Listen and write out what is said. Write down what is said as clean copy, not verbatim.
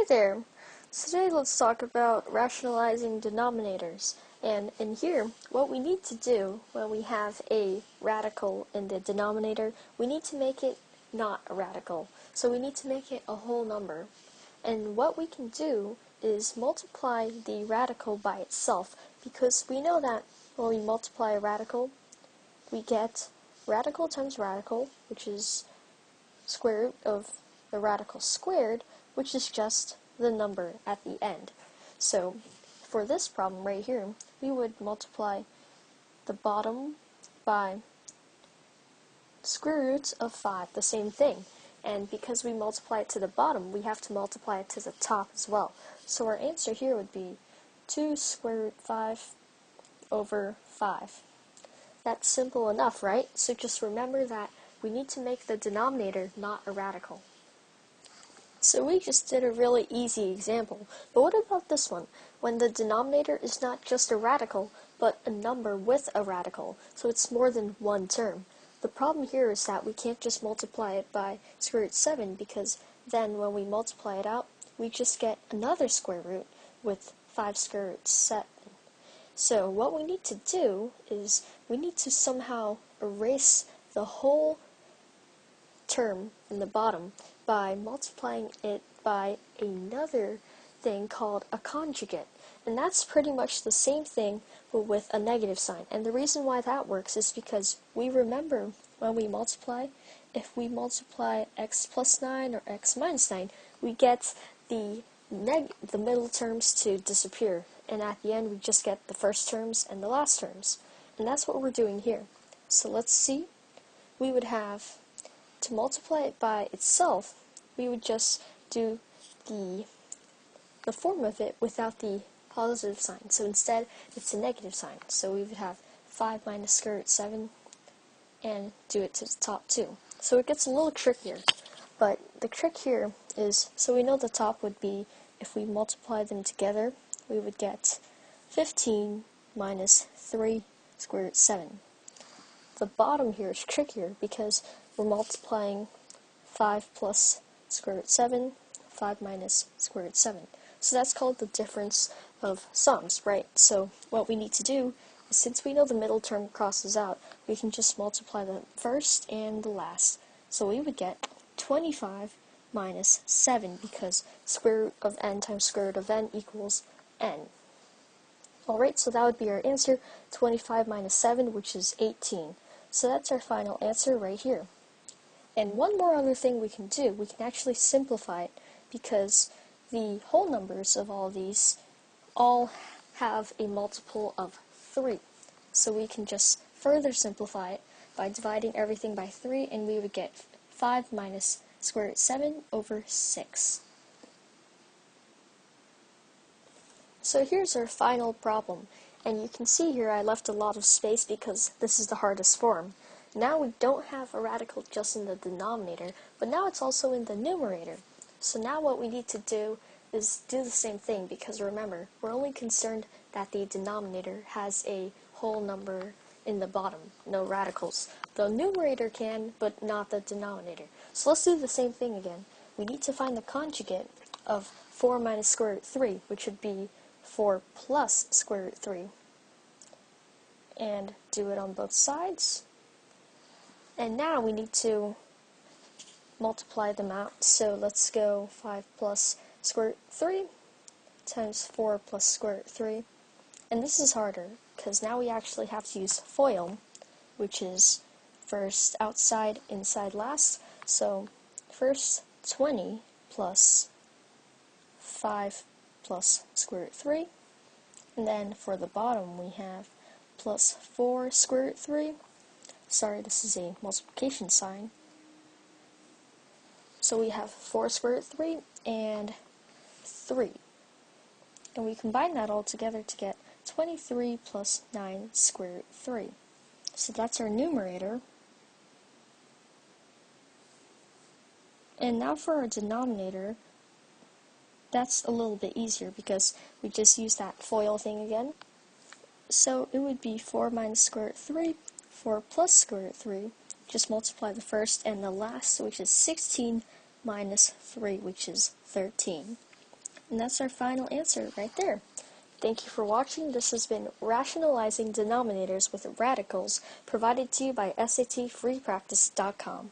there! Today let's talk about rationalizing denominators. And in here, what we need to do when we have a radical in the denominator, we need to make it not a radical. So we need to make it a whole number. And what we can do is multiply the radical by itself, because we know that when we multiply a radical, we get radical times radical, which is square root of the radical squared, which is just the number at the end. So for this problem right here, we would multiply the bottom by square root of 5, the same thing. And because we multiply it to the bottom, we have to multiply it to the top as well. So our answer here would be 2 square root 5 over 5. That's simple enough, right? So just remember that we need to make the denominator not a radical. So we just did a really easy example, but what about this one? When the denominator is not just a radical, but a number with a radical, so it's more than one term. The problem here is that we can't just multiply it by square root 7, because then when we multiply it out, we just get another square root with 5 square root 7. So what we need to do is we need to somehow erase the whole term in the bottom by multiplying it by another thing called a conjugate. And that's pretty much the same thing, but with a negative sign. And the reason why that works is because we remember when we multiply, if we multiply x plus 9 or x minus 9, we get the middle terms to disappear. And at the end, we just get the first terms and the last terms. And that's what we're doing here. So let's see. We would have, to multiply it by itself, we would just do the form of it without the positive sign. So instead, it's a negative sign. So we would have 5 minus square root 7 and do it to the top too. So it gets a little trickier. But the trick here is, so we know the top would be, if we multiply them together, we would get 15 minus 3 square root 7. The bottom here is trickier because we're multiplying 5 plus square root 7, 5 minus square root 7. So that's called the difference of sums, right? So what we need to do is, since we know the middle term crosses out, we can just multiply the first and the last. So we would get 25 minus 7, because square root of n times square root of n equals n. Alright, so that would be our answer, 25 minus 7, which is 18. So that's our final answer right here. And one more other thing we can do, we can actually simplify it, because the whole numbers of all these all have a multiple of 3. So we can just further simplify it by dividing everything by 3, and we would get 5 minus square root 7 over 6. So here's our final problem, and you can see here I left a lot of space because this is the hardest form. Now we don't have a radical just in the denominator, but now it's also in the numerator. So now what we need to do is do the same thing, because remember, we're only concerned that the denominator has a whole number in the bottom, no radicals. The numerator can, but not the denominator. So let's do the same thing again. We need to find the conjugate of 4 minus square root 3, which would be 4 plus square root 3. And do it on both sides. And now we need to multiply them out. So let's go 5 plus square root 3 times 4 plus square root 3. And this is harder, because now we actually have to use FOIL, which is first outside, inside last. So first 20 plus 5 plus square root 3. And then for the bottom we have plus 4 square root 3. Sorry, this is a multiplication sign. So we have 4 square root 3 and 3. And we combine that all together to get 23 plus 9 square root 3. So that's our numerator. And now for our denominator, that's a little bit easier because we just use that FOIL thing again. So it would be 4 minus square root 3, 4 plus square root 3. Just multiply the first and the last, which is 16 minus 3, which is 13. And that's our final answer right there. Thank you for watching. This has been Rationalizing Denominators with Radicals, provided to you by SATFreePractice.com.